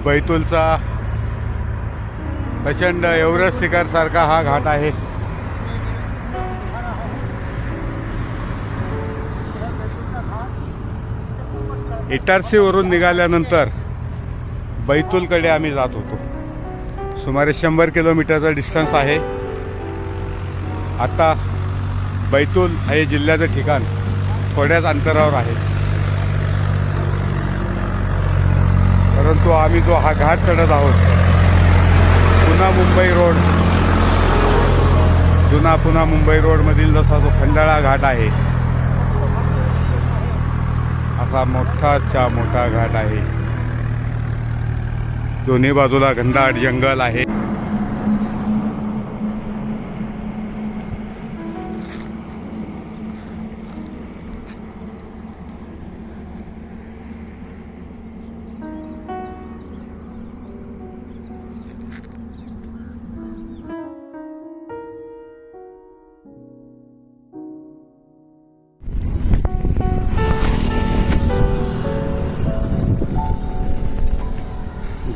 बैतूलचा प्रचंड एव्हरेस्ट शिखर सारखा हा घाट आहे. इटारसीवरून निघाल्यानंतर बैतूलकडे आम्ही जात होतो. सुमारे 100 किलोमीटरचा डिस्टन्स आहे. आता बैतूल हे जिल्ह्याचं ठिकाण थोड्याच अंतरावर आहे, परंतु आम्ही जो हा घाट चढत आहोत, पुणा मुंबई रोड, जुना पुणा मुंबई रोडमधील जसा जो खंडाळा घाट आहे, असा मोठाच्या मोठा घाट आहे. दोन्ही बाजूला घनदाट जंगल आहे.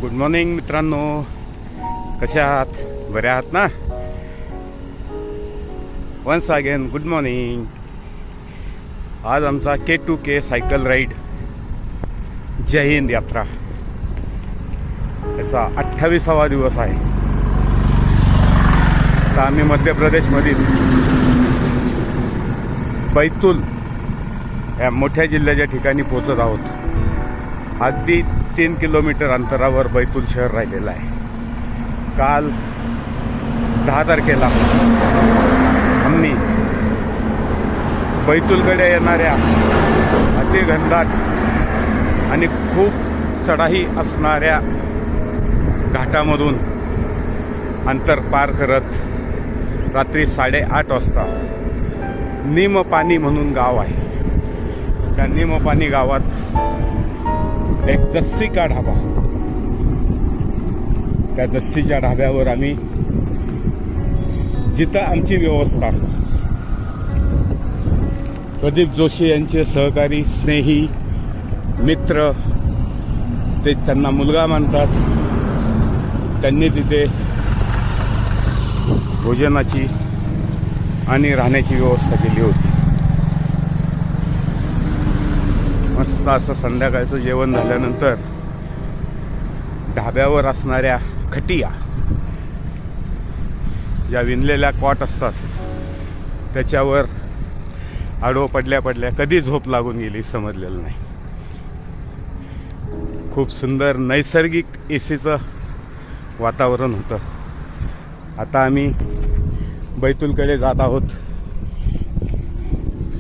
गुड मॉर्निंग मित्रांनो, कसे आहात? बरे आहात ना? Once again good morning. आज आमचा K2K सायकल राईड जय हिंद यात्रा याचा 28वा दिवस आहे. तर आम्ही मध्य प्रदेशमधील बैतूल या मोठ्या जिल्ह्याच्या ठिकाणी पोहोचत आहोत. अगदी 3 किलोमीटर अंतरावर बैतूल शहर राहिलेलं आहे. काल 10 तारखेला आम्ही बैतूलकडे येणाऱ्या अतिघनदाट आणि खूप चढाई असणाऱ्या घाटामधून अंतर पार करत रात्री 8:30 वाजता निमपानी म्हणून गाव आहे. त्या निमपानी गावात एक जस्सी का ढाबा, त्या जस्सीच्या ढाब्यावर आम्ही, जिथं आमची व्यवस्था प्रदीप जोशी यांचे सहकारी, स्नेही, मित्र, ते त्यांना मुलगा मानतात, त्यांनी तिथे भोजनाची आणि राहण्याची व्यवस्था केली होती. मस्त असं संध्याकाळचं जेवण झाल्यानंतर ढाब्यावर असणाऱ्या खटिया, ज्या विणलेल्या कॉट असतात, त्याच्यावर आडवं पडल्या पडल्या कधी झोप लागून गेली समजलेलं नाही. खूप सुंदर नैसर्गिक एसीचं वातावरण होतं. आता आम्ही बैतूलकडे जात आहोत.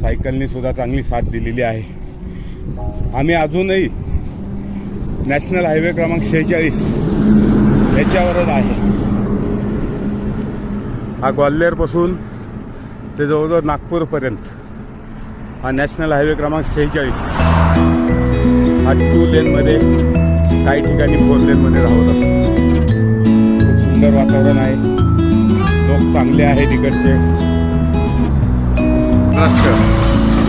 सायकलनी सुद्धा चांगली साथ दिलेली आहे. आम्ही अजूनही नॅशनल हायवे क्रमांक 46 याच्यावरच आहे. हा ग्वाल्हेरपासून ते जवळजवळ नागपूरपर्यंत हा नॅशनल हायवे क्रमांक 46 हा 2 लेनमध्ये, काही ठिकाणी 4 लेनमध्ये राहत असतो. खूप सुंदर वातावरण आहे. लोक चांगले आहेत इकडचे. महाराष्ट्र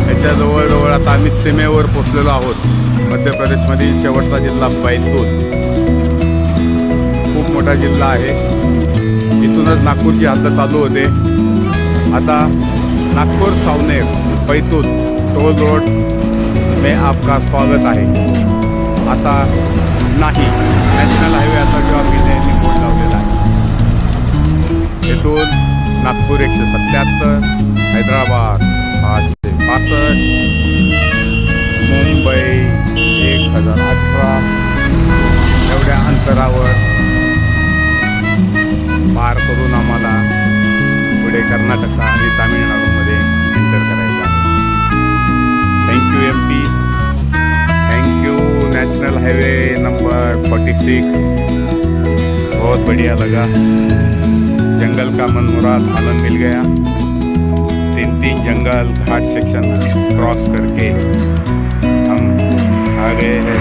याच्या जवळजवळ आता आम्ही सीमेवर पोचलेलो आहोत. मध्य प्रदेशमधील शेवटचा जिल्हा बैतूल खूप मोठा जिल्हा आहे. इथूनच नागपूरची हद्द चालू होते. आता नागपूर सावनेर बैतूल टोल रोड में आपका स्वागत आहे असा नाही, नॅशनल हायवे अथॉरिटी ऑफ इंडियाने बोर्ड लावलेला आहे. इथून नागपूर 177, हैदराबाद 665, मुंबई 1018 एवढ्या अंतरावर पार करून आम्हाला पुढे कर्नाटक आणि तामिळनाडूमध्ये एंटर करायचं आहे. Thank you MP, thank you national highway number 46. बहुत बढ़िया लगा. जंगल का मनमुराद आनंद मिल गया. 3 जंगल घाट सेक्शन क्रॉस करके हम आ गए हैं